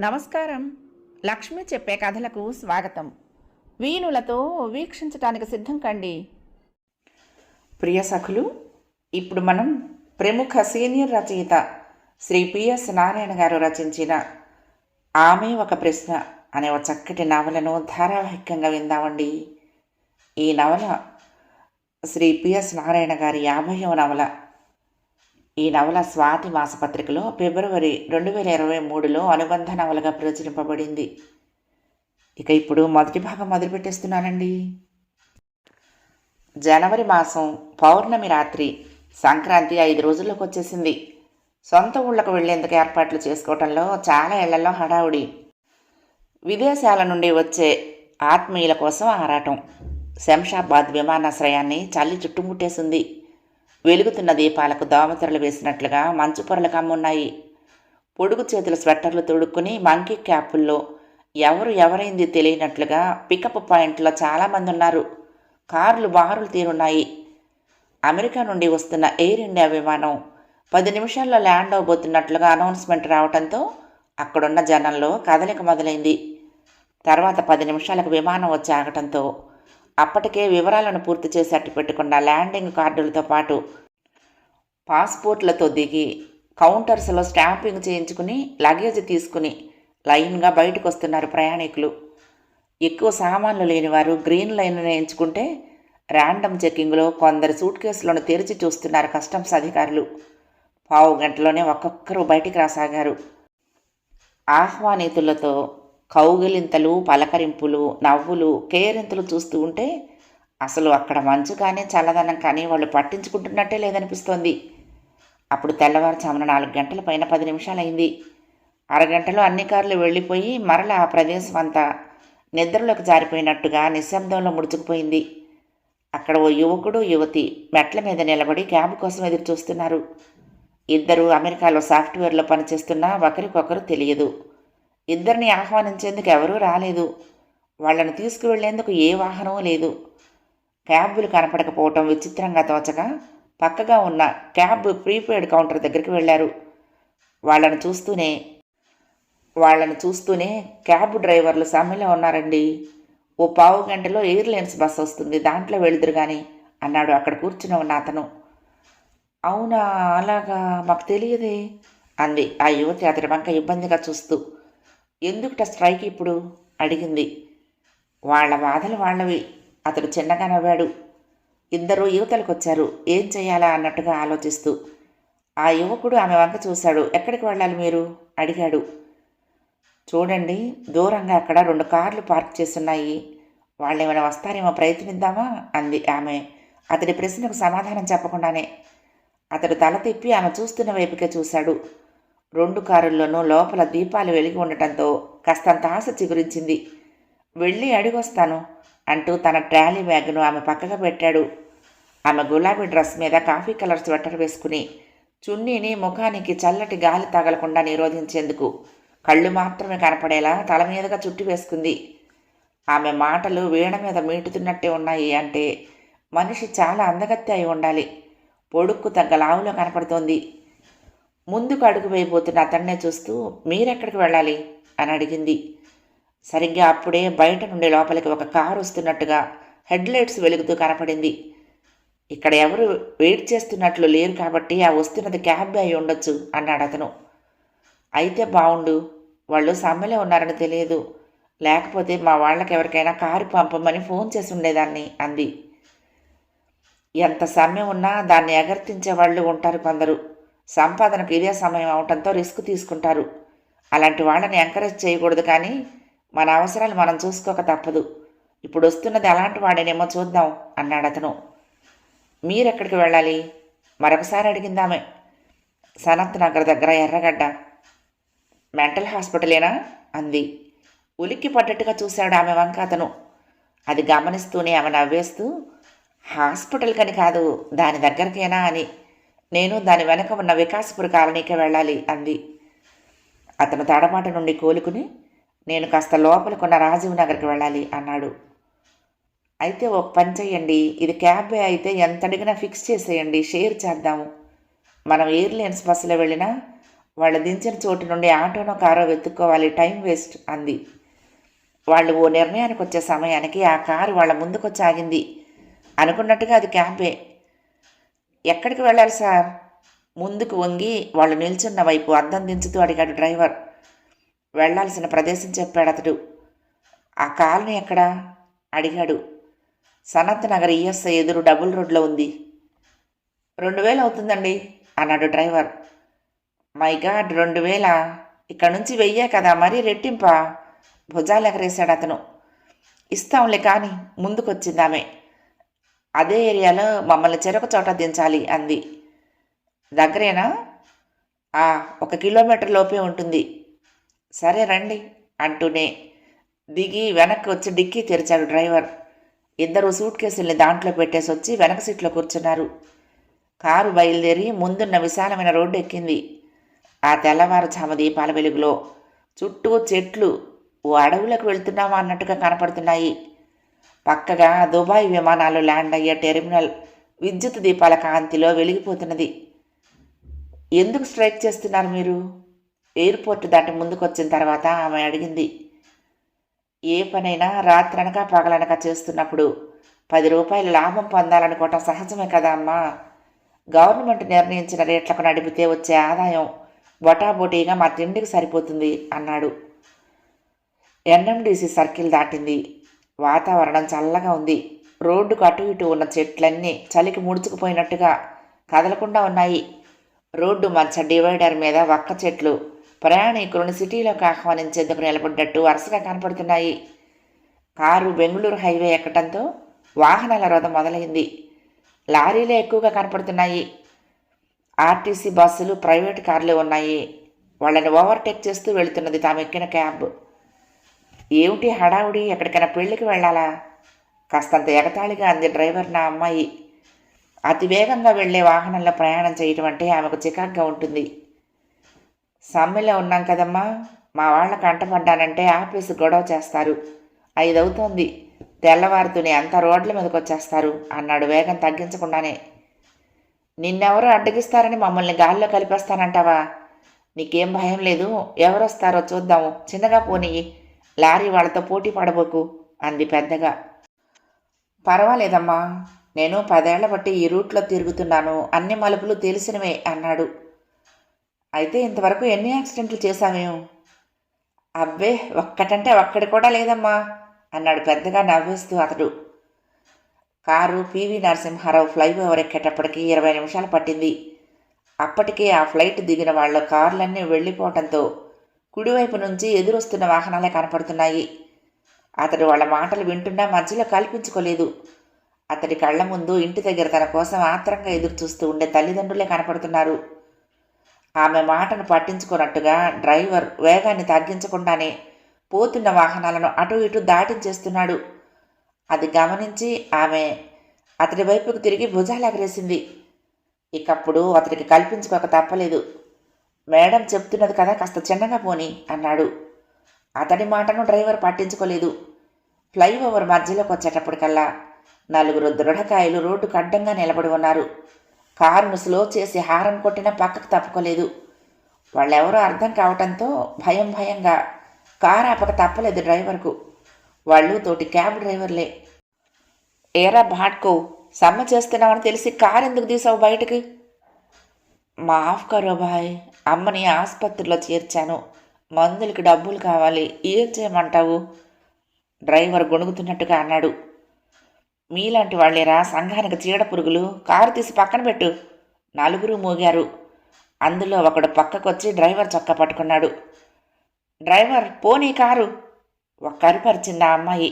నమస్కారం. లక్ష్మి చెప్పే కథలకు స్వాగతం. వీణులతో వీక్షించటానికి సిద్ధం కండి. ప్రియ సఖులు, ఇప్పుడు మనం ప్రముఖ సీనియర్ రచయిత శ్రీ పిఎస్ నారాయణ గారు రచించిన ఆమె ఒక ప్రశ్న అనే ఒక చక్కటి నవలను ధారావాహికంగా విందామండి. ఈ నవల శ్రీ పిఎస్ నారాయణ గారి 50వ నవల. ఈ నవల స్వాతి మాసపత్రికలో ఫిబ్రవరి 2023లో అనుబంధ నవలగా ప్రచురింపబడింది. ఇక ఇప్పుడు మొదటి భాగం మొదలుపెట్టేస్తున్నానండి. జనవరి మాసం పౌర్ణమి రాత్రి, సంక్రాంతి 5 రోజుల్లోకి వచ్చేసింది. సొంత ఊళ్ళకు వెళ్లేందుకు ఏర్పాట్లు చేసుకోవటంలో చాలా ఇళ్లలో హడావుడి. విదేశాల నుండి వచ్చే ఆత్మీయుల కోసం ఆరాటం. శంషాబాద్ విమానాశ్రయాన్ని చల్లి చుట్టుముట్టేసింది. వెలుగుతున్న దీపాలకు దోమతెరలు వేసినట్లుగా మంచు పొరలు కమ్మున్నాయి. పొడుగు చేతుల స్వెట్టర్లు తొడుక్కుని మంకీ క్యాపుల్లో ఎవరైంది తెలియనట్లుగా పికప్ పాయింట్లో చాలామంది ఉన్నారు. కార్లు బారులు తీరున్నాయి. అమెరికా నుండి వస్తున్న ఎయిర్ ఇండియా విమానం 10 నిమిషాల్లో ల్యాండ్ అవబోతున్నట్లుగా అనౌన్స్మెంట్ రావడంతో అక్కడున్న జనంలో కదలిక మొదలైంది. తర్వాత 10 నిమిషాలకు విమానం వచ్చి ఆగటంతో అప్పటికే వివరాలను పూర్తి చేసి అట్టు పెట్టుకున్న ల్యాండింగ్ కార్డులతో పాటు పాస్పోర్ట్లతో దిగి కౌంటర్స్లో స్టాంపింగ్ చేయించుకుని లగేజ్ తీసుకుని లైన్గా బయటకు వస్తున్నారు ప్రయాణికులు. ఎక్కువ సామాన్లు లేనివారు గ్రీన్ లైన్ను ఎంచుకుంటే ర్యాండమ్ చెక్కింగ్లో కొందరు సూట్ కేసులను తెరిచి చూస్తున్నారు కస్టమ్స్ అధికారులు. పావు గంటలోనే ఒక్కొక్కరు బయటికి రాసాగారు. ఆహ్వానితులతో కౌగిలింతలు, పలకరింపులు, నవ్వులు, కేరింతలు చూస్తూ ఉంటే అసలు అక్కడ మంచు కానీ చల్లదనం కానీ వాళ్ళు పట్టించుకుంటున్నట్టే లేదనిపిస్తోంది. అప్పుడు తెల్లవారుజామున 4 గంటల పైన 10 నిమిషాలైంది. అరగంటలో అన్ని కార్లు వెళ్ళిపోయి మరలా ఆ ప్రదేశం అంతా నిద్రలోకి జారిపోయినట్టుగా నిశ్శబ్దంలో ముడుచుకుపోయింది. అక్కడ ఓ యువకుడు, యువతి మెట్ల మీద నిలబడి క్యాబ్ కోసం ఎదురు చూస్తున్నారు. ఇద్దరు అమెరికాలో సాఫ్ట్వేర్లో పనిచేస్తున్నా ఒకరికొకరు తెలియదు. ఇద్దరిని ఆహ్వానించేందుకు ఎవరూ రాలేదు. వాళ్లను తీసుకువెళ్లేందుకు ఏ వాహనమూ లేదు. క్యాబులు కనపడకపోవటం విచిత్రంగా తోచగా పక్కగా ఉన్న క్యాబ్ ప్రీపెయిడ్ కౌంటర్ దగ్గరికి వెళ్లారు. వాళ్ళను చూస్తూనే క్యాబ్ డ్రైవర్లు సమ్మెలో ఉన్నారండి. ఓ పావు గంటలో ఎయిర్లైన్స్ బస్సు వస్తుంది, దాంట్లో వెళుదురు కానీ అన్నాడు అక్కడ కూర్చుని ఉన్న అతను. అవునా, అలాగా, మాకు తెలియదే అంది ఆ యువతి అతడి వంక ఇబ్బందిగా చూస్తూ. ఎందుకుట స్ట్రైక్ ఇప్పుడు అడిగింది. వాళ్ల బాధలు వాళ్ళవి, అతడు చిన్నగా నవ్వాడు. ఇద్దరు యువతలకు వచ్చారు. ఏం చెయ్యాలా అన్నట్టుగా ఆలోచిస్తూ. ఆ యువకుడు ఆమె వంక చూశాడు. ఎక్కడికి వెళ్ళాలి మీరు అడిగాడు. చూడండి, దూరంగా అక్కడ 2 కార్లు పార్క్ చేస్తున్నాయి, వాళ్ళేమైనా వస్తారేమో, ప్రయత్నిద్దామా అంది ఆమె అతడి ప్రశ్నకు సమాధానం చెప్పకుండానే. అతడు తల తిప్పి ఆమె చూస్తున్న వైపుకే చూశాడు. 2 కారుల్లోనూ లోపల దీపాలు వెలిగి ఉండటంతో కాస్తంత ఆశ చిగురించింది. వెళ్ళి అడిగొస్తాను అంటూ తన ట్రాలీ బ్యాగ్ను ఆమె పక్కగా పెట్టాడు. ఆమె గులాబీ డ్రెస్ మీద కాఫీ కలర్ స్వెటర్ వేసుకుని చున్నీని ముఖానికి చల్లటి గాలి తగలకుండా నిరోధించేందుకు కళ్ళు మాత్రమే కనపడేలా తల మీదుగా చుట్టి వేసుకుంది. ఆమె మాటలు వీణ మీద మీటుతున్నట్టే ఉన్నాయి. అంటే మనిషి చాలా అందగత్తె అయి ఉండాలి. పొడుక్కు తగ్గ లావులో కనపడుతోంది. ముందుకు అడుగు వేయబోతున్న అతన్నే చూస్తూ మీరెక్కడికి వెళ్ళాలి అని అడిగింది. సరిగ్గా అప్పుడే బయట నుండి లోపలికి ఒక కారు వస్తున్నట్టుగా హెడ్లైట్స్ వెలుగుతూ కనపడింది. ఇక్కడ ఎవరు వెయిట్ చేస్తున్నట్లు లేరు కాబట్టి ఆ వస్తున్నది క్యాబ్ అయి ఉండొచ్చు అన్నాడు అతను. అయితే బావుండు, వాళ్ళు సమ్మెలో ఉన్నారని తెలియదు, లేకపోతే మా వాళ్ళకి ఎవరికైనా కారు పంపమని ఫోన్ చేసి ఉండేదాన్ని అంది. ఎంత సమ్మె ఉన్నా దాన్ని ఎగర్తించే వాళ్ళు ఉంటారు కొందరు. సంపాదనకు ఇదే సమయం అవటంతో రిస్క్ తీసుకుంటారు. అలాంటి వాళ్ళని ఎంకరేజ్ చేయకూడదు, కానీ మన అవసరాలు మనం చూసుకోక తప్పదు. ఇప్పుడు వస్తున్నది అలాంటి వాడేనేమో చూద్దాం అన్నాడు అతను. మీరెక్కడికి వెళ్ళాలి మరొకసారి అడిగిందామె. సనత్ నగర్ దగ్గర ఎర్రగడ్డ. మెంటల్ హాస్పిటలేనా అంది. ఉలిక్కి పడ్డట్టుగా చూశాడు ఆమె వంక అతను. అది గమనిస్తూనే ఆమె నవ్వేస్తూ, హాస్పిటల్ కని కాదు, దాని దగ్గరకేనా అని. నేను దాని వెనక ఉన్న వికాసపుర కాలనీకే వెళ్ళాలి అంది. అతను తడబాట నుండి కోలుకుని, నేను కాస్త లోపలికున్న రాజీవ్ నగర్కి వెళ్ళాలి అన్నాడు. అయితే ఒక పని చెయ్యండి, ఇది క్యాబే అయితే ఎంత అడిగినా ఫిక్స్ చేసేయండి, షేర్ చేద్దాము. మనం ఎయిర్లైన్స్ బస్సులో వెళ్ళినా వాళ్ళు దించిన చోటు నుండి ఆటోనో కారో వెతుక్కోవాలి, టైం వేస్ట్ అంది. వాళ్ళు ఓ నిర్ణయానికి వచ్చే సమయానికి ఆ కారు వాళ్ళ ముందుకొచ్చి ఆగింది. అనుకున్నట్టుగా అది క్యాబే. ఎక్కడికి వెళ్ళాలి సార్? ముందుకు వంగి వాళ్ళు నిల్చున్న వైపు అద్దం దించుతూ అడిగాడు డ్రైవర్. వెళ్లాల్సిన ప్రదేశం చెప్పాడు అతడు. ఆ కాలనీ ఎక్కడా అడిగాడు. సనత్ నగర్ ఈఎస్ఐ ఎదురు డబుల్ రోడ్లో ఉంది. 2000 అవుతుందండి అన్నాడు డ్రైవర్. My God, 2000? ఇక్కడ నుంచి 1000 కదా, మరీ రెట్టింపా? భుజాలు ఎగరేశాడు అతను. ఇస్తాంలే కానీ ముందుకొచ్చింది ఆమె. అదే ఏరియాలో మమ్మల్ని చెరొక చోట దించాలి అంది. దగ్గరేనా? 1 కిలోమీటర్ లోపే ఉంటుంది. సరే రండి అంటూనే దిగి వెనక్కి వచ్చి డిక్కీ తెరిచాడు డ్రైవర్. ఇద్దరు సూట్ కేసుల్ని దాంట్లో పెట్టేసి వచ్చి వెనక సీట్లో కూర్చున్నారు. కారు బయలుదేరి ముందున్న విశాలమైన రోడ్డు ఎక్కింది. ఆ తెల్లవారుజాము దీపాల వెలుగులో చుట్టూ చెట్లు ఓ అడవులకు వెళ్తున్నామా అన్నట్టుగా కనపడుతున్నాయి. పక్కగా దుబాయ్ విమానాలు ల్యాండ్ అయ్యే టెర్మినల్ విద్యుత్ దీపాల కాంతిలో వెలిగిపోతున్నది. ఎందుకు స్ట్రైక్ చేస్తున్నారు మీరు? ఎయిర్పోర్ట్ దాటి ముందుకొచ్చిన తర్వాత ఆమె అడిగింది. ఏ పనైనా రాత్రనక పగలనక చేస్తున్నప్పుడు 10 రూపాయల లాభం పొందాలనుకోవటం సహజమే కదా అమ్మా. గవర్నమెంట్ నిర్ణయించిన రేట్లకు నడిపితే వచ్చే ఆదాయం బొటాబొటీగా మా తిండికి సరిపోతుంది అన్నాడు. ఎన్ఎండిసి సర్కిల్ దాటింది. వాతావరణం చల్లగా ఉంది. రోడ్డుకు అటు ఇటు ఉన్న చెట్లన్నీ చలికి ముడుచుకుపోయినట్టుగా కదలకుండా ఉన్నాయి. రోడ్డు మధ్య డివైడర్ మీద వక్క చెట్లు ప్రయాణికులను సిటీలోకి ఆహ్వానించేందుకు నిలబడ్డట్టు వరుసగా కనపడుతున్నాయి. కారు బెంగళూరు హైవే ఎక్కడంతో వాహనాల రోద మొదలైంది. లారీలే ఎక్కువగా కనపడుతున్నాయి. ఆర్టీసీ బస్సులు, ప్రైవేట్ కార్లు ఉన్నాయి. వాళ్ళని ఓవర్టేక్ చేస్తూ వెళుతున్నది తామెక్కిన క్యాబ్. ఏమిటి హడావుడి? ఎక్కడికైనా పెళ్లికి వెళ్ళాలా? కాస్తంత ఎగతాళిగా అంది డ్రైవర్ నా అమ్మాయి. అతి వేగంగా వెళ్లే వాహనంలో ప్రయాణం చేయటం అంటే ఆమెకు చికాగ్గా ఉంటుంది. సమ్మెలో ఉన్నాం కదమ్మా, మా వాళ్ళ కంటపడ్డానంటే ఆపేసి గొడవ చేస్తారు. 5 అవుతోంది, తెల్లవారుతూనే అంతా రోడ్ల మీదకి వచ్చేస్తారు అన్నాడు వేగం తగ్గించకుండానే. నిన్నెవరో అడ్డగిస్తారని మమ్మల్ని గాల్లో కలిపేస్తానంటావా? నీకేం భయం లేదు, ఎవరొస్తారో చూద్దాము, చిన్నగా పోనీయి, లారీ వాళ్ళతో పోటీ పడబోకు అంది పెద్దగా. పర్వాలేదమ్మా, నేను 10 ఏళ్ల బట్టి ఈ రూట్లో తిరుగుతున్నాను, అన్ని మలుపులు తెలిసినవే అన్నాడు. అయితే ఇంతవరకు ఎన్ని యాక్సిడెంట్లు చేశామేం? అబ్బే, ఒక్కటంటే ఒక్కడి కూడా లేదమ్మా అన్నాడు పెద్దగా నవ్వేస్తూ అతడు. కారు పివి నరసింహారావు ఫ్లైఓవర్ ఎక్కేటప్పటికి 20 నిమిషాలు పట్టింది. అప్పటికే ఆ ఫ్లైట్ దిగిన వాళ్ళ కార్లన్నీ వెళ్ళిపోవటంతో కుడివైపు నుంచి ఎదురొస్తున్న వాహనాలే కనపడుతున్నాయి. అతడు వాళ్ళ మాటలు వింటున్నా మధ్యలో కల్పించుకోలేదు. అతడి కళ్ల ముందు ఇంటి దగ్గర తన కోసం ఆత్రంగా ఎదురుచూస్తూ ఉండే తల్లిదండ్రులే కనపడుతున్నారు. ఆమె మాటను పట్టించుకున్నట్టుగా డ్రైవర్ వేగాన్ని తగ్గించకుండానే పోతున్న వాహనాలను అటు ఇటు దాటించేస్తున్నాడు. అది గమనించి ఆమె అతడి వైపుకు తిరిగి భుజాలు ఎగరేసింది. ఇకప్పుడు అతడికి కల్పించుకోక తప్పలేదు. మేడం చెప్తున్నది కదా, కాస్త చిన్నగా పోని అన్నాడు. అతడి మాటను డ్రైవర్ పట్టించుకోలేదు. ఫ్లైఓవర్ మధ్యలోకి వచ్చేటప్పటికల్లా 4 దృఢకాయలు రోడ్డుకు అడ్డంగా నిలబడి ఉన్నారు. కారును స్లో చేసి హారన్ కొట్టినా పక్కకు తప్పుకోలేదు. వాళ్ళెవరో అర్థం కావటంతో భయంగా కారు ఆపక తప్పలేదు డ్రైవర్కు. వాళ్ళు తోటి క్యాబ్ డ్రైవర్లే. ఏరా భాట్కో, సమ్మె చేస్తున్నామని తెలిసి కారు ఎందుకు తీసావు బయటకు? మాఫ్ కరో భాయ్, అమ్మని ఆసుపత్రిలో చేర్చాను, మందులకి డబ్బులు కావాలి, ఏం చేయమంటావు? డ్రైవర్ గొణుగుతున్నట్టుగా అన్నాడు. మీలాంటి వాళ్ళేరా సంఘానికి చీడ పురుగులు, కారు తీసి పక్కన పెట్టు. 4 మోగారు. అందులో ఒకడు పక్కకొచ్చి డ్రైవర్ చొక్కా పట్టుకున్నాడు. డ్రైవర్ పోనీ కారు, ఒక్కరిపరిచింది ఆ అమ్మాయి.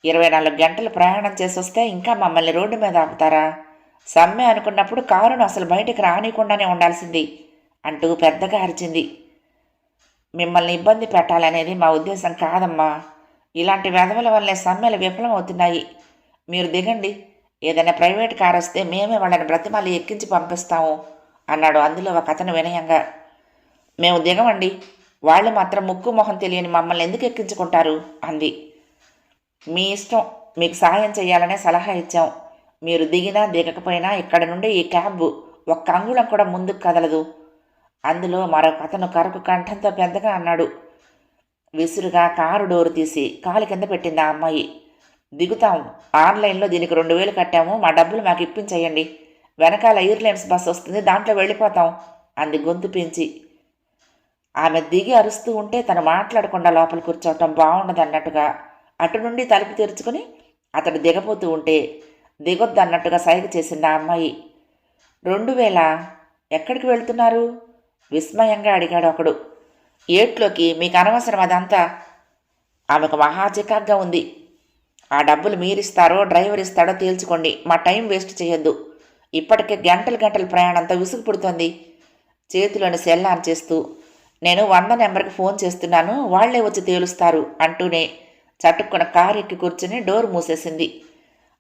24 గంటలు ప్రయాణం చేసి వస్తే ఇంకా మమ్మల్ని రోడ్డు మీద ఆపుతారా? సమ్మె అనుకున్నప్పుడు కారును అసలు బయటికి రానియకుండానే ఉండాల్సింది అంటూ పెద్దగా అరిచింది. మిమ్మల్ని ఇబ్బంది పెట్టాలనేది మా ఉద్దేశం కాదమ్మా. ఇలాంటి వెధవల వల్లే సమ్మెలు విఫలమవుతున్నాయి. మీరు దిగండి, ఏదైనా ప్రైవేట్ కారు వస్తే మేమే వాళ్ళని బ్రతిమాలి ఎక్కించి పంపిస్తాము అన్నాడు అందులో ఒక అతను వినయంగా. మేము దిగమండి, వాళ్ళు మాత్రం ముక్కు మొహం తెలియని మమ్మల్ని ఎందుకు ఎక్కించుకుంటారు అంది. మీ ఇష్టం, మీకు సాయం చేయాలనే సలహా ఇచ్చాం. మీరు దిగినా దిగకపోయినా ఇక్కడ నుండి ఈ క్యాబ్ 1 అంగుళం కూడా ముందుకు కదలదు. అందులో మరొక అతను కరకు కంఠంతో పెద్దగా అన్నాడు. విసురుగా కారు డోరు తీసి కాలు కింద పెట్టింది ఆ అమ్మాయి. దిగుతాం, ఆన్లైన్లో దీనికి 2000 కట్టాము, మా డబ్బులు మాకు ఇప్పించేయండి, వెనకాల ఎయిర్లైన్స్ బస్ వస్తుంది, దాంట్లో వెళ్ళిపోతాం అంది గొంతు పెంచి. ఆమె దిగి అరుస్తూ ఉంటే తను మాట్లాడకుండా లోపల కూర్చోవటం బాగుండదన్నట్టుగా అటు నుండి తలుపు తెరుచుకుని అతడు దిగపోతూ ఉంటే దిగొద్దన్నట్టుగా సైగ చేసింది ఆ అమ్మాయి. 2000? ఎక్కడికి వెళ్తున్నారు? విస్మయంగా అడిగాడు ఒకడు. ఏట్లోకి, మీకు అనవసరం అదంతా. ఆమెకు మహా చికాగ్గా ఉంది. ఆ డబ్బులు మీరిస్తారో డ్రైవర్ ఇస్తాడో తేల్చుకోండి, మా టైం వేస్ట్ చేయొద్దు. ఇప్పటికే గంటలు గంటల ప్రయాణంతో విసుగు పుడుతోంది. చేతిలోని సెల్ ఆన్ చేస్తూ నేను 100 నెంబర్కి ఫోన్ చేస్తున్నాను, వాళ్లే వచ్చి తేలుస్తారు అంటూనే చటుక్కున కారు ఎక్కి కూర్చుని డోర్ మూసేసింది.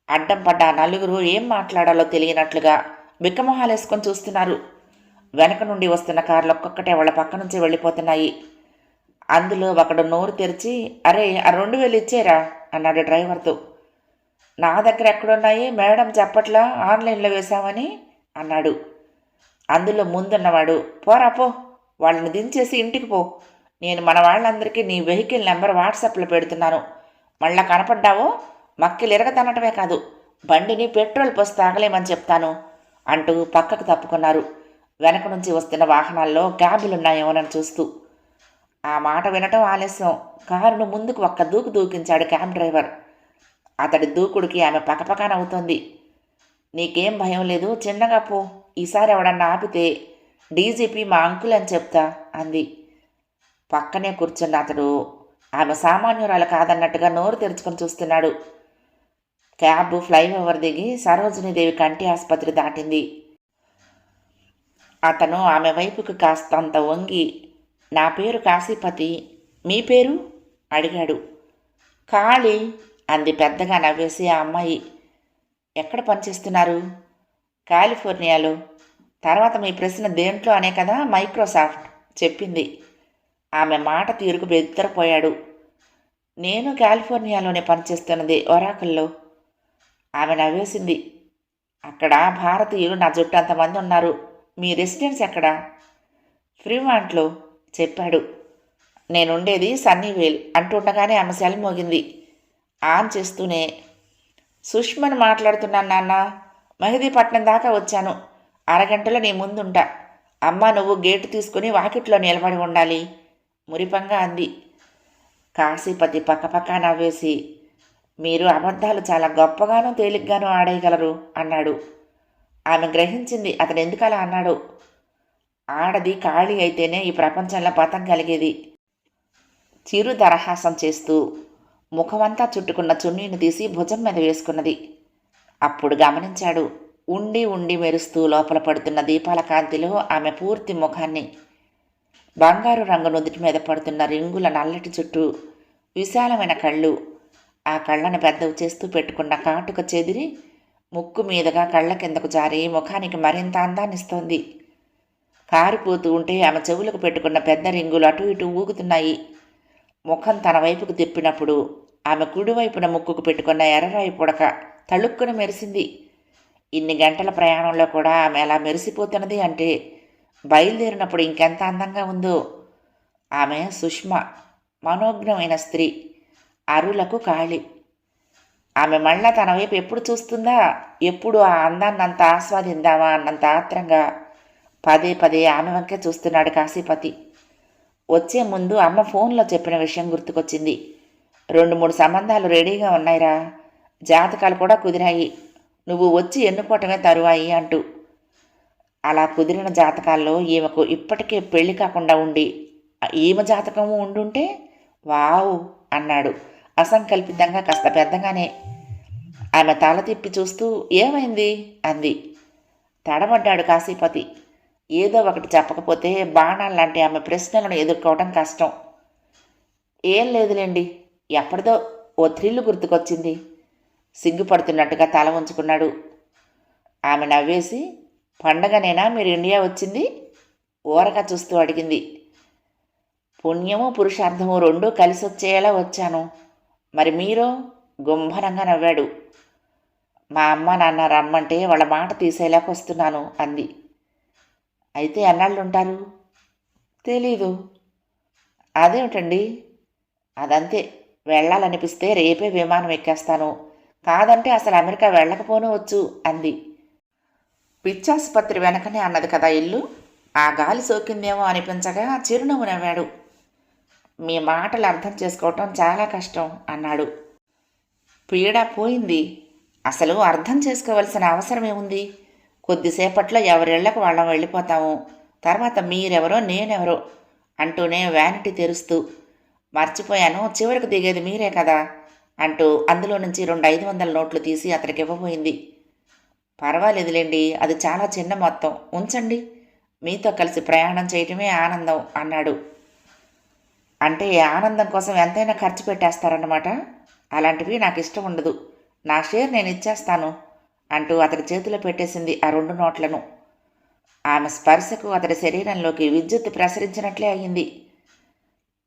అడ్డం పడ్డ ఆ నలుగురు ఏం మాట్లాడాలో తెలియనట్లుగా బిక్కమొహాలేసుకొని చూస్తున్నారు. వెనక నుండి వస్తున్న కార్లు ఒక్కొక్కటే వాళ్ళ పక్క నుంచి వెళ్ళిపోతున్నాయి. అందులో ఒకడు నోరు తెరిచి, అరే ఆ 2000 ఇచ్చేరా అన్నాడు డ్రైవర్తో. నా దగ్గర ఎక్కడున్నాయి, మేడం చెప్పట్లా, ఆన్లైన్లో వేశామని అన్నాడు. అందులో ముందున్నవాడు, పోరా పో, వాళ్ళని దించేసి ఇంటికి పో, నేను మన వాళ్ళందరికీ నీ వెహికల్ నెంబర్ వాట్సాప్లో పెడుతున్నాను, మళ్ళా కనపడ్డావో మక్కిలు ఎరగతనటమే కాదు, బండిని పెట్రోల్ పోసి తాగలేమని చెప్తాను అంటూ పక్కకు తప్పుకున్నారు. వెనక నుంచి వస్తున్న వాహనాల్లో క్యాబులున్నాయేమోనని చూస్తూ. ఆ మాట వినటం ఆలస్యం. కారును ముందుకు ఒక్క దూకు దూకించాడు క్యాబ్ డ్రైవర్. అతడి దూకుడికి ఆమె పకపక నవ్వుతోంది. నీకేం భయం లేదు, చిన్నగా పో, ఈసారి ఎవడన్నా ఆపితే డీజీపీ మా అంకుల్ అని చెప్తా అంది. పక్కనే కూర్చున్న అతడు ఆమె సామాన్యురాలు కాదన్నట్టుగా నోరు తెరుచుకొని చూస్తున్నాడు. క్యాబ్ ఫ్లైఓవర్ దిగి సరోజినీదేవి కంటి ఆసుపత్రి దాటింది. అతను ఆమె వైపుకు కాస్తంత వంగి, నా పేరు కాశీపతి, మీ పేరు అడిగాడు. ఖాళీ అంది పెద్దగా నవ్వేసి ఆ అమ్మాయి. ఎక్కడ పనిచేస్తున్నారు? కాలిఫోర్నియాలో. తర్వాత మీ ప్రశ్న దేంట్లో అనే కదా మైక్రోసాఫ్ట్ చెప్పింది. ఆమె మాట తీరుకు బెదిరిపోయాడు. నేను కాలిఫోర్నియాలోనే పనిచేస్తున్నది, ఒరాకల్లో. ఆమె నవ్వేసింది. అక్కడ భారతీయులు నా జుట్టు అంతమంది ఉన్నారు, మీ రెసిడెన్స్ ఎక్కడా? ఫ్రీమాంట్లో చెప్పాడు. నేనుండేది సన్నీవేల్ అంటుండగానే ఆమె సెల్ మోగింది. ఆన్ చేస్తూనే, సుష్మను మాట్లాడుతున్నాను నాన్న, మెహదీపట్నం దాకా వచ్చాను, అరగంటలో నీ ముందుంటా, అమ్మ నువ్వు గేటు తీసుకుని వాకిట్లో నిలబడి ఉండాలి మురిపంగా అంది. కాశీపతి పక్కపక్క నవ్వేసి, మీరు అబద్ధాలు చాలా గొప్పగానూ తేలిగ్గానూ ఆడేయగలరు అన్నాడు. ఆమె గ్రహించింది అతను ఎందుకలా అన్నాడు. ఆడది ఖాళీ అయితేనే ఈ ప్రపంచంలో పతం కలిగేది. చిరు దరహాసం చేస్తూ ముఖమంతా చుట్టుకున్న చున్నీని తీసి భుజం మీద వేసుకున్నది. అప్పుడు గమనించాడు, ఉండి ఉండి మెరుస్తూ లోపల పడుతున్న దీపాల కాంతిలో ఆమె పూర్తి ముఖాన్ని. బంగారు రంగు నుదుటి మీద పడుతున్న రింగుల నల్లటి చుట్టూ, విశాలమైన కళ్ళు, ఆ కళ్ళను పెద్దవి చేస్తూ పెట్టుకున్న కాటుక చెదిరి ముక్కు మీదుగా కళ్ళ కిందకు జారి ముఖానికి మరింత అందాన్నిస్తోంది. కారిపోతూ ఉంటే ఆమె చెవులకు పెట్టుకున్న పెద్ద రింగులు అటు ఇటు ఊగుతున్నాయి. ముఖం తన వైపుకు తిప్పినప్పుడు ఆమె కుడివైపున ముక్కుకు పెట్టుకున్న ఎర్రరాయి పుడక తళుక్కున మెరిసింది. ఇన్ని గంటల ప్రయాణంలో కూడా ఆమె అలా మెరిసిపోతున్నది అంటే బయలుదేరినప్పుడు ఇంకెంత అందంగా ఉందో. ఆమె సుష్మ, మనోజ్ఞమైన స్త్రీ, అరులకు ఖాళీ. ఆమె మళ్ళా తన వైపు ఎప్పుడు చూస్తుందా, ఎప్పుడు ఆ అందాన్నంత ఆస్వాదిందామా అన్నంత ఆత్రంగా పదే పదే ఆమె వంకే చూస్తున్నాడు కాశీపతి. వచ్చే ముందు అమ్మ ఫోన్లో చెప్పిన విషయం గుర్తుకొచ్చింది. 2-3 సంబంధాలు రెడీగా ఉన్నాయిరా, జాతకాలు కూడా కుదిరాయి, నువ్వు వచ్చి ఎన్నుకోవటమే తరువాయి అంటూ. అలా కుదిరిన జాతకాల్లో ఈమెకు ఇప్పటికే పెళ్లి కాకుండా ఉండి ఈమె జాతకము ఉండుంటే వావ్ అన్నాడు అసంకల్పితంగా, కాస్త పెద్దగానే. ఆమె తల తిప్పి చూస్తూ ఏమైంది అంది. తడబడ్డాడు కాశీపతి. ఏదో ఒకటి చెప్పకపోతే బాణాల్లాంటి ఆమె ప్రశ్నలను ఎదుర్కోవడం కష్టం. ఏం లేదులేండి, ఎప్పటిదో ఓ థ్రిల్లు గుర్తుకొచ్చింది సిగ్గుపడుతున్నట్టుగా తల ఉంచుకున్నాడు. ఆమె నవ్వేసి, పండగనేనా మీరు ఇండియా వచ్చింది ఊరగా చూస్తూ అడిగింది. పుణ్యము పురుషార్థము రెండూ కలిసి వచ్చేలా వచ్చాను, మరి మీరు? గుంభనంగా నవ్వాడు. మా అమ్మ నాన్న రమ్మంటే వాళ్ళ మాట తీసేలాక వస్తున్నాను అంది. అయితే ఎన్నాళ్ళుంటారు? తెలీదు. అదేమిటండి? అదంతే. వెళ్ళాలనిపిస్తే రేపే విమానం ఎక్కేస్తాను. కాదంటే అసలు అమెరికా వెళ్ళకపోనవచ్చు అంది. పిచ్చాసుపత్రి వెనకనే అన్నది కదా ఇల్లు. ఆ గాలి సోకిందేమో అనిపించగా చిరునవ్వు నవ్వాడు. మీ మాటలు అర్థం చేసుకోవటం చాలా కష్టం అన్నాడు. పీడ పోయింది. అసలు అర్థం చేసుకోవలసిన అవసరం ఏముంది? కొద్దిసేపట్లో ఎవరిళ్లకు వాళ్ళం వెళ్ళిపోతాము. తర్వాత మీరెవరో నేనెవరో అంటూనే వ్యానిటీ తెరుస్తూ, మర్చిపోయాను, చివరికి దిగేది మీరే కదా అంటూ అందులో నుంచి 2 500 నోట్లు తీసి అతనికి ఇవ్వబోయింది. పర్వాలేదులేండి, అది చాలా చిన్న మొత్తం, ఉంచండి, మీతో కలిసి ప్రయాణం చేయటమే ఆనందం అన్నాడు. అంటే ఆనందం కోసం ఎంతైనా ఖర్చు పెట్టేస్తారన్నమాట. అలాంటివి నాకు ఇష్టం ఉండదు. నా షేర్ నేను ఇచ్చేస్తాను అంటూ అతడి చేతిలో పెట్టేసింది ఆ 2 నోట్లను. ఆమె స్పర్శకు అతడి శరీరంలోకి విద్యుత్ ప్రసరించినట్లే అయ్యింది.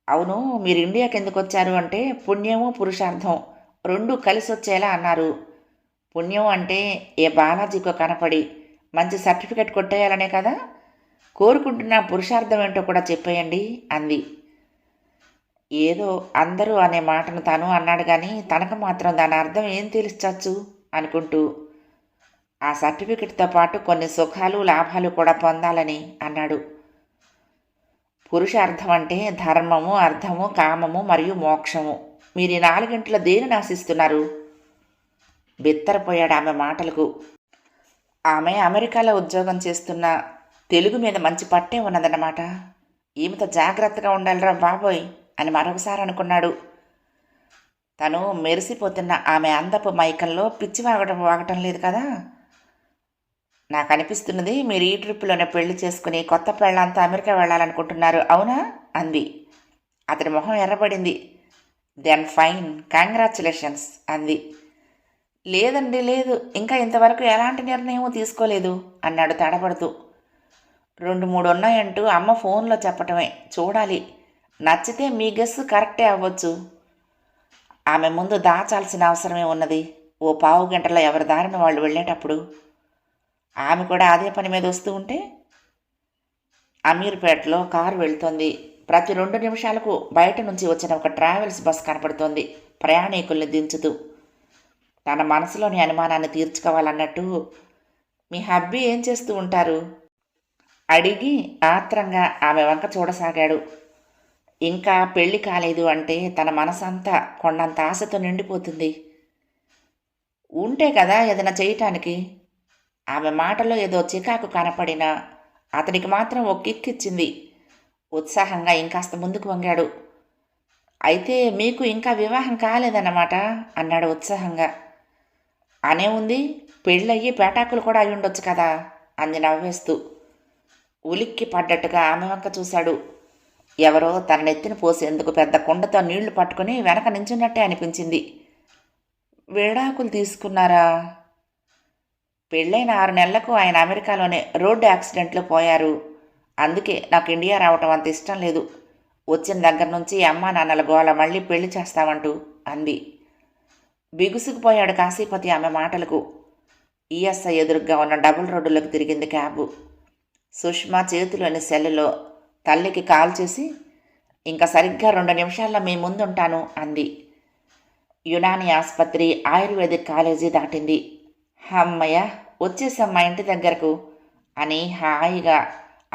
అవును, మీరు ఇండియాకి ఎందుకు వచ్చారు అంటే పుణ్యము పురుషార్థం 2 కలిసి వచ్చేలా అన్నారు. పుణ్యం అంటే ఏ బాలాజీకో కనపడి మంచి సర్టిఫికెట్ కొట్టేయాలనే కదా. కోరుకుంటున్న పురుషార్థం ఏంటో కూడా చెప్పేయండి అంది. ఏదో అందరూ అనే మాటను తను అన్నాడు కానీ తనకు మాత్రం దాని అర్థం ఏం తెలుసచ్చు అనుకుంటూ, ఆ సర్టిఫికెట్తో పాటు కొన్ని సుఖాలు లాభాలు కూడా పొందాలని అన్నాడు. పురుషార్థం అంటే ధర్మము, అర్థము, కామము మరియు మోక్షము. మీరు ఈ 4 గంటల దేనిని ఆశిస్తున్నారు? బిత్తరపోయాడు ఆమె మాటలకు. ఆమె అమెరికాలో ఉద్యోగం చేస్తున్న, తెలుగు మీద మంచి పట్టే ఉన్నదన్నమాట. ఈమెతో జాగ్రత్తగా ఉండాలిరా బాబోయ్ అని మరొకసారి అనుకున్నాడు. తను మెరిసిపోతున్న ఆమె అందపు మైకంలో పిచ్చి వాగటం లేదు కదా. నాకు అనిపిస్తున్నది మీరు ఈ ట్రిప్లోనే పెళ్లి చేసుకుని కొత్త పెళ్ళంతా అమెరికా వెళ్ళాలనుకుంటున్నారు, అవునా అంది. అతడి మొహం ఎర్రబడింది. దెన్ ఫైన్, కంగ్రాచులేషన్స్ అంది. లేదండి లేదు, ఇంకా ఇంతవరకు ఎలాంటి నిర్ణయమూ తీసుకోలేదు అన్నాడు తడబడుతూ. 2 3 ఉన్నాయంటూ అమ్మ ఫోన్లో చెప్పటమే, చూడాలి. నచ్చితే మీ గెస్ కరెక్టే అవ్వచ్చు. ఆమె ముందు దాచాల్సిన అవసరమే ఉన్నది. ఓ పావు గంటలో ఎవరి దారిన వాళ్ళు వెళ్ళేటప్పుడు. ఆమె కూడా అదే పని మీద వస్తూ ఉంటే. అమీర్పేటలో కారు వెళ్తోంది. ప్రతి 2 నిమిషాలకు బయట నుంచి వచ్చిన ఒక ట్రావెల్స్ బస్ కనపడుతోంది ప్రయాణికుల్ని దించుతూ. తన మనసులోని అనుమానాన్ని తీర్చుకోవాలన్నట్టు, మీ హబ్బీ ఏం చేస్తూ ఉంటారు అడిగి ఆత్రంగా ఆమె వంక చూడసాగాడు. ఇంకా పెళ్లి కాలేదు అంటే తన మనసంతా కొండంత ఆశతో నిండిపోతుంది. ఉంటే కదా ఏదైనా చేయటానికి. ఆమె మాటలో ఏదో చికాకు కనపడినా అతనికి మాత్రం ఒక కిక్కిచ్చింది. ఉత్సాహంగా ఇంకాస్త ముందుకు వంగాడు. అయితే మీకు ఇంకా వివాహం కాలేదన్నమాట అన్నాడు ఉత్సాహంగా. అనే ఉంది, పెళ్ళయ్యి పేటాకులు కూడా అయి ఉండొచ్చు కదా అంది నవ్వేస్తూ. ఉలిక్కి పడ్డట్టుగా ఆమె వంక చూశాడు. ఎవరో తన నెత్తిన పోసేందుకు పెద్ద కుండతో నీళ్లు పట్టుకుని వెనక నించున్నట్టే అనిపించింది. విడాకులు తీసుకున్నారా? పెళ్ళైన 6 నెలలకు ఆయన అమెరికాలోనే రోడ్డు యాక్సిడెంట్లో పోయారు. అందుకే నాకు ఇండియా రావటం అంత ఇష్టం లేదు. వచ్చిన దగ్గర నుంచి అమ్మా నాన్నల గోల మళ్ళీ పెళ్లి చేస్తామంటూ అంది. బిగుసుకుపోయాడు కాశీపతి ఆమె మాటలకు. ఈఎస్ఐ ఎదురుగ్గా ఉన్న డబుల్ రోడ్డులోకి తిరిగింది క్యాబు. సుష్మా చేతిలోని సెల్లులో తల్లికి కాల్ చేసి, ఇంకా సరిగ్గా 2 నిమిషాల్లో మీ ముందుంటాను అంది. యునాని ఆసుపత్రి, ఆయుర్వేదిక్ కాలేజీ దాటింది. అమ్మయ్య, వచ్చేసాం మా ఇంటి దగ్గరకు అని హాయిగా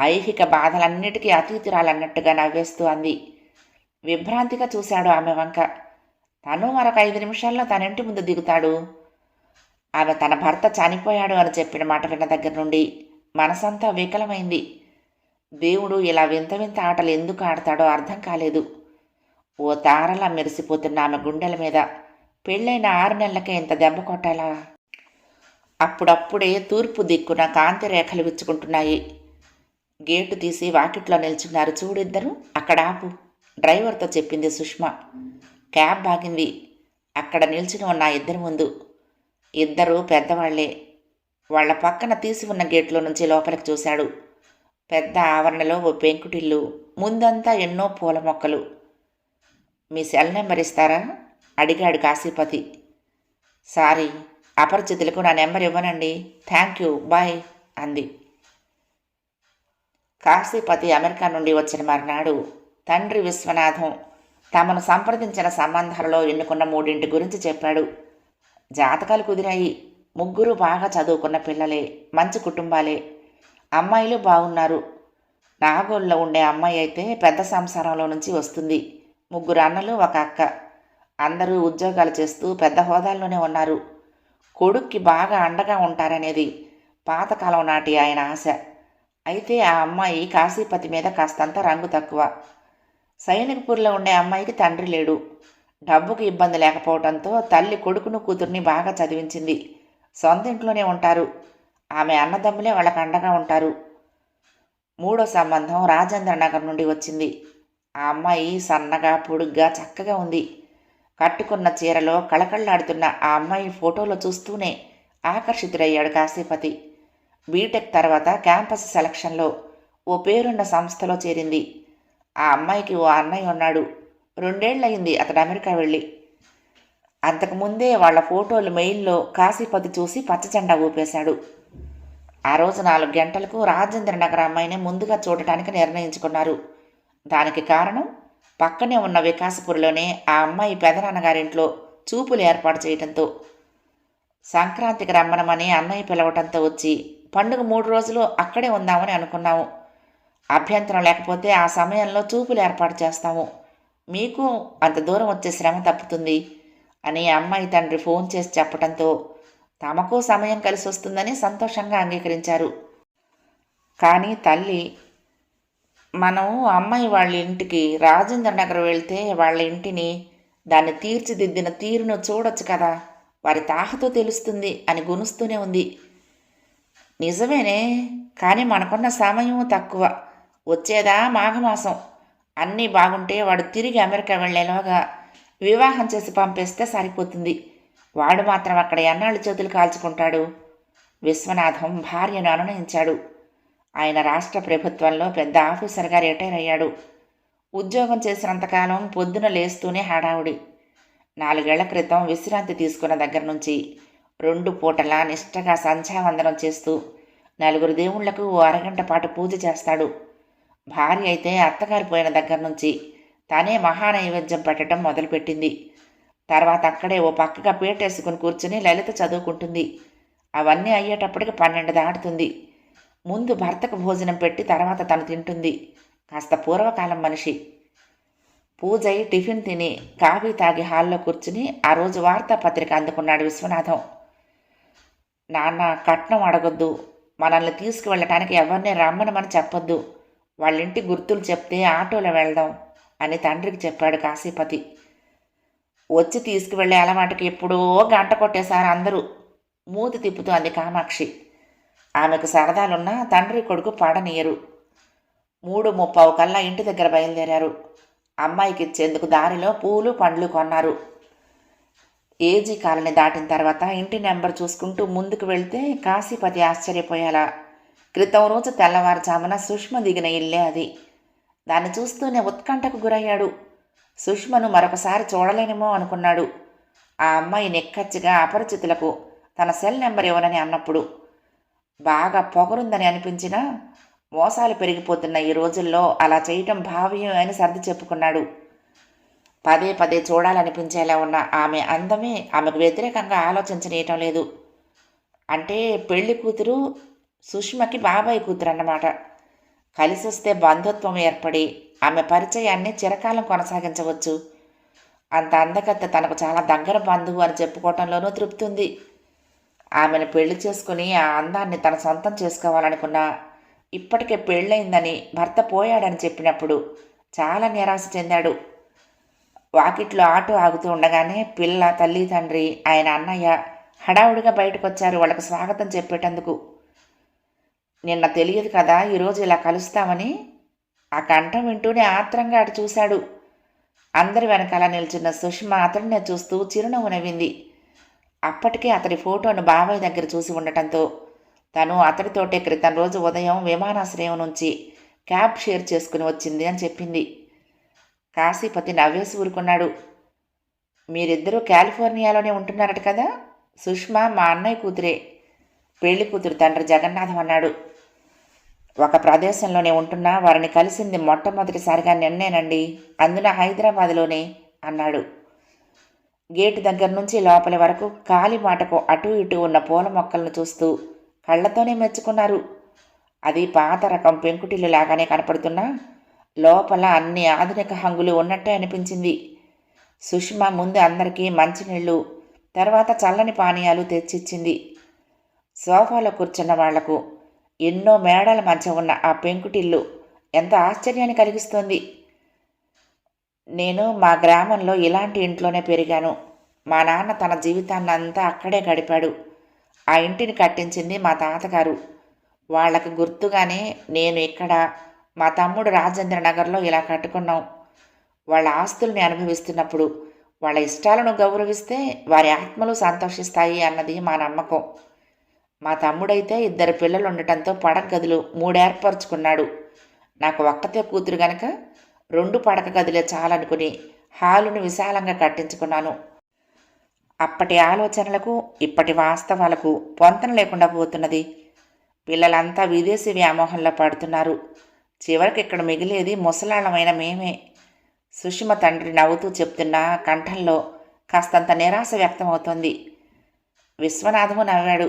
ఐహిక బాధలన్నిటికీ అతీతురాలన్నట్టుగా నవ్వేస్తూ అంది. విభ్రాంతిగా చూశాడు ఆమె వంక. తను మరొక 5 నిమిషాల్లో తన ఇంటి ముందు దిగుతాడు. ఆమె తన భర్త చనిపోయాడు అని చెప్పిన మాట విన్న దగ్గర నుండి మనసంతా వికలమైంది. దేవుడు ఇలా వింత వింత ఆటలు ఎందుకు ఆడతాడో అర్థం కాలేదు. ఓ తారలా మెరిసిపోతున్న ఆమె గుండెల మీద పెళ్ళైన 6 నెలలకే ఇంత దెబ్బ కొట్టాలా? అప్పుడప్పుడే తూర్పు దిక్కున కాంతి రేఖలు విచ్చుకుంటున్నాయి. గేటు తీసి వాకిట్లో నిల్చున్నారు చూడిద్దరు, అక్కడ ఆపు డ్రైవర్తో చెప్పింది సుష్మా. క్యాబ్ ఆగింది. అక్కడ నిల్చుని ఉన్న 2 ముందు. 2 పెద్దవాళ్లే. వాళ్ల పక్కన తీసి ఉన్న గేట్లో నుంచి లోపలికి చూశాడు. పెద్ద ఆవరణలో ఓ పెంకుటిల్లు, ముందంతా ఎన్నో పూల మొక్కలు. మీ సెల్ నెంబర్ ఇస్తారా అడిగాడు కాశీపతి. సారీ, అపరిచితులకు నా నెంబర్ ఇవ్వనండి, థ్యాంక్ యూ, బాయ్ అంది. కాశీపతి అమెరికా నుండి వచ్చిన మర్నాడు తండ్రి విశ్వనాథం తమను సంప్రదించిన సంబంధాలలో ఎన్నుకున్న మూడింటి గురించి చెప్పాడు. జాతకాలు కుదిరాయి. ముగ్గురు బాగా చదువుకున్న పిల్లలే, మంచి కుటుంబాలే. అమ్మాయిలు బాగున్నారు. నాగోల్లో ఉండే అమ్మాయి అయితే పెద్ద సంసారంలో నుంచి వస్తుంది. ముగ్గురు అన్నలు, ఒక అక్క. అందరూ ఉద్యోగాలు చేస్తూ పెద్ద హోదాల్లోనే ఉన్నారు. కొడుక్కి బాగా అండగా ఉంటారనేది పాతకాలం నాటి ఆయన ఆశ. అయితే ఆ అమ్మాయి కాశీపతి మీద కాస్తంత రంగు తక్కువ. సైనికపూర్లో ఉండే అమ్మాయికి తండ్రి లేడు. డబ్బుకు ఇబ్బంది లేకపోవడంతో తల్లి కొడుకును కూతుర్ని బాగా చదివించింది. సొంత ఇంట్లోనే ఉంటారు. ఆమె అన్నదమ్ములే వాళ్ళకు అండగా ఉంటారు. మూడో సంబంధం రాజేంద్ర నగర్ నుండి వచ్చింది. ఆ అమ్మాయి సన్నగా, పొడుగ్గా, చక్కగా ఉంది. కట్టుకున్న చీరలో కళకళలాడుతున్న ఆ అమ్మాయి ఫోటోలో చూస్తూనే ఆకర్షితుడయ్యాడు కాశీపతి. బీటెక్ తర్వాత క్యాంపస్ సెలక్షన్లో ఓ పేరున్న సంస్థలో చేరింది. ఆ అమ్మాయికి ఓ అన్నయ్య ఉన్నాడు. 2 ఏళ్లయింది అతడు అమెరికా వెళ్ళి. అంతకుముందే వాళ్ల ఫోటోలు మెయిల్లో కాశీపతి చూసి పచ్చజెండా ఊపేశాడు. ఆ రోజు 4 గంటలకు రాజేంద్ర నగర్ అమ్మాయిని ముందుగా చూడటానికి నిర్ణయించుకున్నారు. దానికి కారణం పక్కనే ఉన్న వికాసపురిలోనే ఆ అమ్మాయి పెదనాన్నగారింట్లో చూపులు ఏర్పాటు చేయటంతో. సంక్రాంతికి రమ్మనమని అన్నయ్య పిలవటంతో వచ్చి పండుగ 3 రోజులు అక్కడే ఉందామని అనుకున్నాము. అభ్యంతరం లేకపోతే ఆ సమయంలో చూపులు ఏర్పాటు చేస్తాము. మీకు అంత దూరం వచ్చే శ్రమ తప్పుతుంది అని అమ్మాయి తండ్రి ఫోన్ చేసి చెప్పడంతో తమకు సమయం కలిసి వస్తుందని సంతోషంగా అంగీకరించారు. కానీ తల్లి, మనం అమ్మాయి వాళ్ళ ఇంటికి రాజేంద్ర నగర్ వెళ్తే వాళ్ళ ఇంటిని, దాన్ని తీర్చిదిద్దిన తీరును చూడొచ్చు కదా, వారి తాహతో తెలుస్తుంది అని గునుస్తూనే ఉంది. నిజమేనే, కానీ మనకున్న సమయం తక్కువ. వచ్చేదా మాఘమాసం. అన్నీ బాగుంటే వాడు తిరిగి అమెరికా వెళ్ళేలోగా వివాహం చేసి పంపేస్తే సరిపోతుంది. వాడు మాత్రం అక్కడ ఎన్నాళ్ళు చేతులు కాల్చుకుంటాడు. విశ్వనాథం భార్యను అనునయించాడు. ఆయన రాష్ట్ర ప్రభుత్వంలో పెద్ద ఆఫీసర్గా రిటైర్ అయ్యాడు. ఉద్యోగం చేసినంతకాలం పొద్దున లేస్తూనే హడావుడి. 4 ఏళ్ల క్రితం విశ్రాంతి తీసుకున్న దగ్గర నుంచి 2 పూటలా నిష్టగా సంధ్యావందనం చేస్తూ 4 దేవుళ్లకు ఓ అరగంట పాటు పూజ చేస్తాడు. భార్య అయితే అత్తగారి పోయిన దగ్గర నుంచి తనే మహానైవేద్యం పెట్టడం మొదలుపెట్టింది. తర్వాత అక్కడే ఓ పక్కగా పీటేసుకుని కూర్చుని లలిత చదువుకుంటుంది. అవన్నీ అయ్యేటప్పటికి 12 దాటుతుంది. ముందు భర్తకు భోజనం పెట్టి తర్వాత తను తింటుంది. కాస్త పూర్వకాలం మనిషి. పూజ అయి టిఫిన్ తిని కాఫీ తాగి హాల్లో కూర్చుని ఆ రోజు వార్తాపత్రిక అందుకున్నాడు విశ్వనాథం. నాన్న, కట్నం అడగొద్దు, మనల్ని తీసుకువెళ్ళటానికి ఎవరిని రమ్మనమని చెప్పొద్దు, వాళ్ళింటి గుర్తులు చెప్తే ఆటోలో వెళ్దాం అని తండ్రికి చెప్పాడు కాశీపతి. వచ్చి తీసుకువెళ్ళే అలవాటుకి ఎప్పుడో గంట కొట్టేశారు అందరూ. మూతి తిప్పుతూ అంది కామాక్షి. ఆమెకు సరదాలున్నా తండ్రి కొడుకు పడనీయరు. 3:30 కల్లా ఇంటి దగ్గర బయలుదేరారు. అమ్మాయికి ఇచ్చేందుకు దారిలో పూలు పండ్లు కొన్నారు. ఏజీ కాలనీ దాటిన తర్వాత ఇంటి నెంబర్ చూసుకుంటూ ముందుకు వెళ్తే కాశీపతి ఆశ్చర్యపోయేలా క్రితం రోజు తెల్లవారుజామున సుష్మ దిగిన ఇల్లే అది. దాన్ని చూస్తూనే ఉత్కంఠకు గురయ్యాడు. సుష్మను మరొకసారి చూడలేనేమో అనుకున్నాడు. ఆ అమ్మాయి నిక్కచ్చిగా అపరిచితులకు తన సెల్ నెంబర్ ఇవ్వనని అన్నప్పుడు బాగా పొగరుందని అనిపించినా మోసాలు పెరిగిపోతున్న ఈ రోజుల్లో అలా చేయటం భావ్యం అని సర్ది చెప్పుకున్నాడు. పదే పదే చూడాలనిపించేలా ఉన్న ఆమె అందమే ఆమెకు వ్యతిరేకంగా ఆలోచించనీయటం లేదు. అంటే పెళ్లి కూతురు సుష్మకి బాబాయ్ కూతురు అన్నమాట. కలిసి వస్తే బంధుత్వం ఏర్పడి ఆమె పరిచయాన్ని చిరకాలం కొనసాగించవచ్చు. అంత అందకత్త తనకు చాలా దగ్గర బంధువు అని చెప్పుకోవటంలోనూ తృప్తి ఉంది. ఆమెను పెళ్లి చేసుకుని ఆ అందాన్ని తన సొంతం చేసుకోవాలనుకున్నా ఇప్పటికే పెళ్ళయిందని భర్త పోయాడని చెప్పినప్పుడు చాలా నిరాశ చెందాడు. వాకిట్లో ఆటో ఆగుతూ ఉండగానే పిల్ల, తల్లి, తండ్రి, ఆయన అన్నయ్య హడావుడిగా బయటకు వచ్చారు వాళ్ళకు స్వాగతం చెప్పేటందుకు. నిన్న తెలియదు కదా ఈరోజు ఇలా కలుస్తామని. ఆ కంఠం వింటూనే ఆత్రంగా అటు చూశాడు. అందరి వెనకాల నిల్చున్న సుష్మ అతడినే చూస్తూ చిరునవ్వు నవ్వింది. అప్పటికే అతడి ఫోటోను బాబాయ్ దగ్గర చూసి ఉండటంతో తను అతడితోటే క్రితం రోజు ఉదయం విమానాశ్రయం నుంచి క్యాబ్ షేర్ చేసుకుని వచ్చింది అని చెప్పింది. కాశీపతి నవ్వేసి ఊరుకున్నాడు. మీరిద్దరూ కాలిఫోర్నియాలోనే ఉంటున్నారట కదా. సుష్మ మా అన్నయ్య కూతురే. పెళ్లి కూతురు తండ్రి జగన్నాథం అన్నాడు. ఒక ప్రదేశంలోనే ఉంటున్నా వారిని కలిసింది మొట్టమొదటిసారిగా నిన్నేనండి, అందున హైదరాబాద్లోనే అన్నాడు. గేటు దగ్గర నుంచి లోపలి వరకు కాలిబాటకు అటూ ఇటూ ఉన్న పూల మొక్కలను చూస్తూ కళ్ళతోనే మెచ్చుకున్నారు. అది పాత రకం పెంకుటిల్లు లాగానే కనపడుతున్నా లోపల అన్ని ఆధునిక హంగులు ఉన్నట్టే అనిపించింది. సుష్మా ముందు అందరికీ మంచినీళ్ళు, తర్వాత చల్లని పానీయాలు తెచ్చిచ్చింది. సోఫాలో కూర్చున్న వాళ్లకు ఎన్నో మేడల మధ్య ఉన్న ఆ పెంకుటిల్లు ఎంత ఆశ్చర్యాన్ని కలిగిస్తోంది. నేను మా గ్రామంలో ఇలాంటి ఇంట్లోనే పెరిగాను. మా నాన్న తన జీవితాన్నంతా అక్కడే గడిపాడు. ఆ ఇంటిని కట్టించింది మా తాతగారు. వాళ్ళకు గుర్తుగానే నేను ఇక్కడ, మా తమ్ముడు రాజేంద్ర నగర్లో ఇలా కట్టుకున్నాం. వాళ్ళ ఆస్తుల్ని అనుభవిస్తున్నప్పుడు వాళ్ళ ఇష్టాలను గౌరవిస్తే వారి ఆత్మలు సంతోషిస్తాయి అన్నది మా నమ్మకం. మా తమ్ముడైతే 2 పిల్లలు ఉండటంతో పడక గదులు 3 ఏర్పరచుకున్నాడు. నాకు ఒక్కతే కూతురు గనక 2 పడక గదులే చాలనుకుని హాలును విశాలంగా కట్టించుకున్నాను. అప్పటి ఆలోచనలకు ఇప్పటి వాస్తవాలకు పొంతన లేకుండా పోతున్నది. పిల్లలంతా విదేశీ వ్యామోహంలో పడుతున్నారు. చివరికి ఇక్కడ మిగిలేది ముసలాళ్ళమైన మేమే. సుషిమ తండ్రి నవ్వుతూ చెప్తున్న కంఠంలో కాస్తంత నిరాశ వ్యక్తమవుతోంది. విశ్వనాథము నవ్వాడు.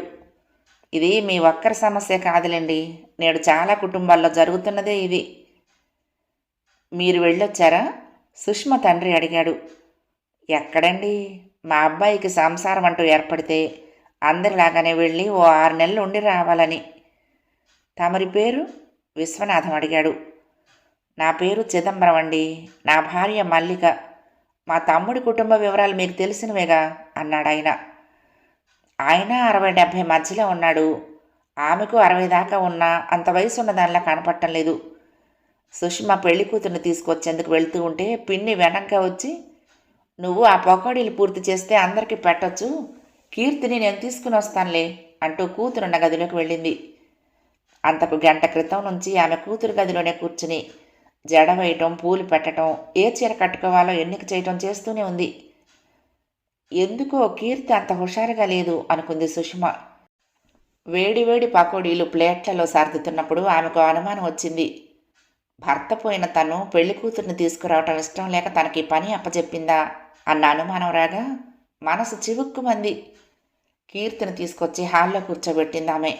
ఇది మీ ఒక్కరి సమస్య కాదులేండి, నేడు చాలా కుటుంబాల్లో జరుగుతున్నదే ఇది. మీరు వెళ్ళొచ్చారా? సుష్మ తండ్రి అడిగాడు. ఎక్కడండి, మా అబ్బాయికి సంసారం అంటూ ఏర్పడితే అందరిలాగానే వెళ్ళి ఓ 6 నెలలు ఉండి రావాలని. తమరి పేరు? విశ్వనాథం అడిగాడు. నా పేరు చిదంబరం అండి, నా భార్య మల్లిక. మా తమ్ముడి కుటుంబ వివరాలు మీకు తెలిసినవేగా అన్నాడు ఆయన. ఆయన 60-70 మధ్యలో ఉన్నాడు. ఆమెకు 60 దాకా ఉన్నా అంత వయసు ఉన్న దానిలా కనపడటం లేదు. సుష్మ పెళ్లి కూతుర్ని తీసుకొచ్చేందుకు వెళ్తూ ఉంటే పిన్ని వెనక వచ్చి, నువ్వు ఆ పకోడీలు పూర్తి చేస్తే అందరికీ పెట్టొచ్చు, కీర్తిని నేను తీసుకుని వస్తానులే అంటూ కూతురున్న గదిలోకి వెళ్ళింది. అంతకు గంట క్రితం నుంచి ఆమె కూతురు గదిలోనే కూర్చుని జడ వేయటం, పూలు పెట్టడం, ఏ చీర కట్టుకోవాలో ఎన్నిక చేయటం చేస్తూనే ఉంది. ఎందుకో కీర్తి అంత హుషారుగా లేదు అనుకుంది సుష్మ. వేడివేడి పకోడీలు ప్లేట్లలో సర్దుతున్నప్పుడు ఆమెకు అనుమానం వచ్చింది. భర్త పోయిన తను పెళ్లి కూతుర్ని తీసుకురావటం ఇష్టం లేక తనకి పని అప్పచెప్పిందా అన్న అనుమానం రాగా మనసు చివుక్కుమంది. కీర్తిని తీసుకొచ్చి హాల్లో కూర్చోబెట్టింది ఆమె.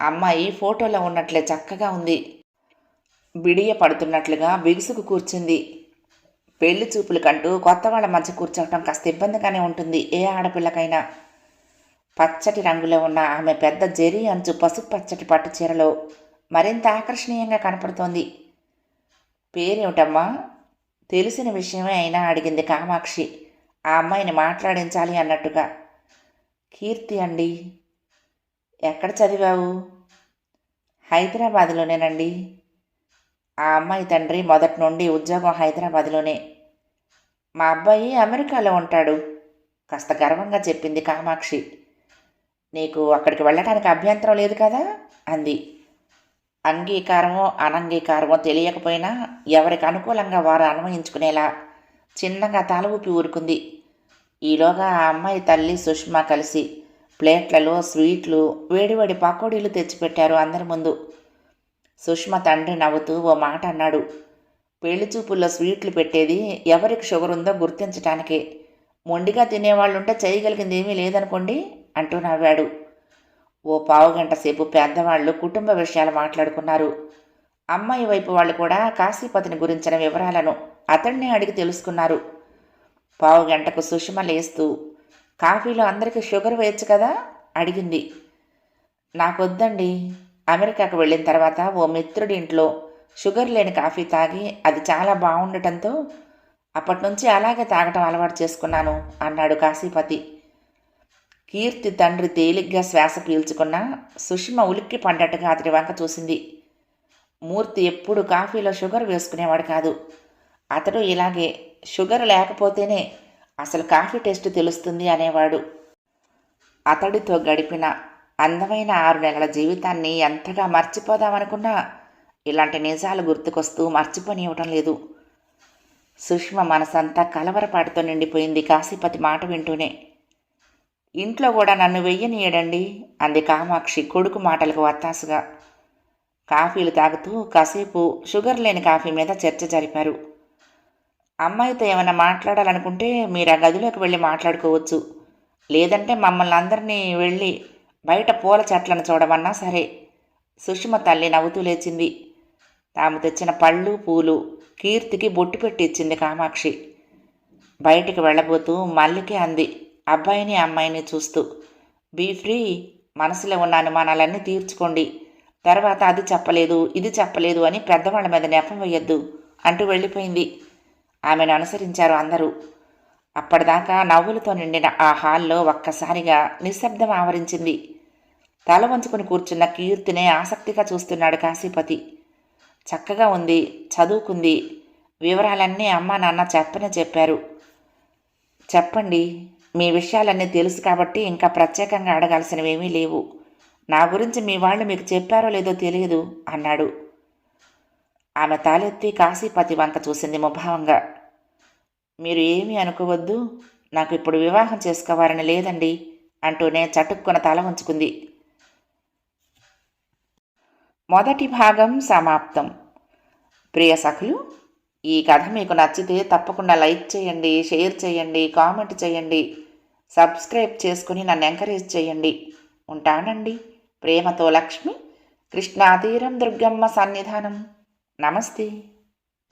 అమ్మాయి ఫోటోలో ఉన్నట్లే చక్కగా ఉంది. బిడియ పడుతున్నట్లుగా బిగుసుకు కూర్చుంది. పెళ్లి చూపులు కంటూ కొత్త వాళ్ళ మధ్య కూర్చోవటం కాస్త ఇబ్బందిగానే ఉంటుంది ఏ ఆడపిల్లకైనా. పచ్చటి రంగులో ఉన్న ఆమె పెద్ద జెరీ అంచు పసుపు పచ్చటి పట్టు చీరలో మరింత ఆకర్షణీయంగా కనపడుతోంది. పేరేమిటమ్మా? తెలిసిన విషయమే అయినా అడిగింది కామాక్షి ఆ అమ్మాయిని మాట్లాడించాలి అన్నట్టుగా. కీర్తి అండి. ఎక్కడ చదివావు? హైదరాబాద్లోనేనండి. ఆ అమ్మాయి తండ్రి మొదటి నుండి ఉద్యోగం హైదరాబాద్లోనే. మా అబ్బాయి అమెరికాలో ఉంటాడు కాస్త గర్వంగా చెప్పింది కామాక్షి. నీకు అక్కడికి వెళ్ళటానికి అభ్యంతరం లేదు కదా అంది. అంగీకారమో అనంగీకారమో తెలియకపోయినా ఎవరికి అనుకూలంగా వారు అన్వయించుకునేలా చిన్నగా తల ఊపి ఊరుకుంది. ఈలోగా ఆ అమ్మాయి తల్లి సుష్మ కలిసి ప్లేట్లలో స్వీట్లు, వేడివేడి పకోడీలు తెచ్చిపెట్టారు అందరి ముందు. సుష్మ తండ్రి నవ్వుతూ ఓ మాట అన్నాడు. పెళ్లి చూపుల్లో స్వీట్లు పెట్టేది ఎవరికి షుగర్ ఉందో గుర్తించటానికే. మొండిగా తినేవాళ్ళుంటే చేయగలిగింది ఏమీ లేదనుకోండి అంటూ నవ్వాడు. ఓ పావుగంట సేపు పెద్దవాళ్ళు కుటుంబ విషయాలు మాట్లాడుకున్నారు. అమ్మాయి వైపు వాళ్ళు కూడా కాశీపతిని గురించిన వివరాలను అతడిని అడిగి తెలుసుకున్నారు. పావుగంటకు సుష్మ లేస్తూ, కాఫీలో అందరికీ షుగర్ వేయచ్చు కదా అడిగింది. నాకొద్దండి, అమెరికాకు వెళ్ళిన తర్వాత ఓ మిత్రుడి ఇంట్లో షుగర్ లేని కాఫీ తాగి అది చాలా బాగుండటంతో అప్పటి నుంచి అలాగే తాగటం అలవాటు చేసుకున్నాను అన్నాడు కాశీపతి. కీర్తి తండ్రి తేలిగ్గా శ్వాస పీల్చుకున్నా సుష్మ ఉలిక్కి పడ్డట్టుగా అతడి వంక చూసింది. మూర్తి ఎప్పుడు కాఫీలో షుగర్ వేసుకునేవాడు కాదు. అతడు ఇలాగే షుగర్ లేకపోతేనే అసలు కాఫీ టేస్ట్ తెలుస్తుంది అనేవాడు. అతడితో గడిపిన అందమైన 6 నెలల జీవితాన్ని ఎంతగా మర్చిపోదామనుకున్నా ఇలాంటి నిజాలు గుర్తుకొస్తూ మర్చిపోనివ్వటం లేదు. సుష్మ మనసంతా కలవరపాటుతో నిండిపోయింది కాశీపతి మాట వింటూనే. ఇంట్లో కూడా నన్ను వెయ్యనీయడండి అంది కామాక్షి కొడుకు మాటలకు వత్తాసుగా. కాఫీలు తాగుతూ కాసేపు షుగర్ లేని కాఫీ మీద చర్చ జరిపారు. అమ్మాయితో ఏమైనా మాట్లాడాలనుకుంటే మీరు ఆ గదిలోకి వెళ్ళి మాట్లాడుకోవచ్చు, లేదంటే మమ్మల్ని అందరినీ వెళ్ళి బయట పూల చెట్లను చూడమన్నా సరే. సుష్మ తల్లి నవ్వుతూ లేచింది. తాము తెచ్చిన పళ్ళు పూలు కీర్తికి బొట్టు పెట్టి ఇచ్చింది కామాక్షి. బయటికి వెళ్ళబోతూ మల్లికే అంది, అబ్బాయిని అమ్మాయిని చూస్తూ. బీ ఫ్రీ, మనసులో ఉన్న అనుమానాలన్నీ తీర్చుకోండి, తర్వాత అది చెప్పలేదు ఇది చెప్పలేదు అని పెద్దవాళ్ళ మీద నెపం వేయొద్దు అంటూ వెళ్ళిపోయింది. ఆమెను అనుసరించారు అందరూ. అప్పటిదాకా నవ్వులతో నిండిన ఆ హాల్లో ఒక్కసారిగా నిశ్శబ్దం ఆవరించింది. తల వంచుకుని కూర్చున్న కీర్తినే ఆసక్తిగా చూస్తున్నాడు కాశీపతి. చక్కగా ఉంది, చదువుకుంది, వివరాలన్నీ అమ్మా నాన్న చెప్పనే చెప్పారు. చెప్పండి, మీ విషయాలన్నీ తెలుసు కాబట్టి ఇంకా ప్రత్యేకంగా అడగాల్సినవేమీ లేవు. నా గురించి మీ వాళ్ళు మీకు చెప్పారో లేదో తెలియదు అన్నాడు. ఆమె తాలెత్తి కాశీపతి వంక చూసింది ముభావంగా. మీరు ఏమీ అనుకోవద్దు, నాకు ఇప్పుడు వివాహం చేసుకోవాలని లేదండి అంటూనే చటుక్కున తల ఉంచుకుంది. మొదటి భాగం సమాప్తం. ప్రియ సఖులు, ఈ కథ మీకు నచ్చితే తప్పకుండా లైక్ చేయండి, షేర్ చేయండి, కామెంట్ చేయండి, సబ్స్క్రైబ్ చేసుకుని నన్ను ఎంకరేజ్ చేయండి. ఉంటానండి. ప్రేమతో లక్ష్మి, కృష్ణాతీరం దుర్గమ్మ సన్నిధానం. నమస్తే.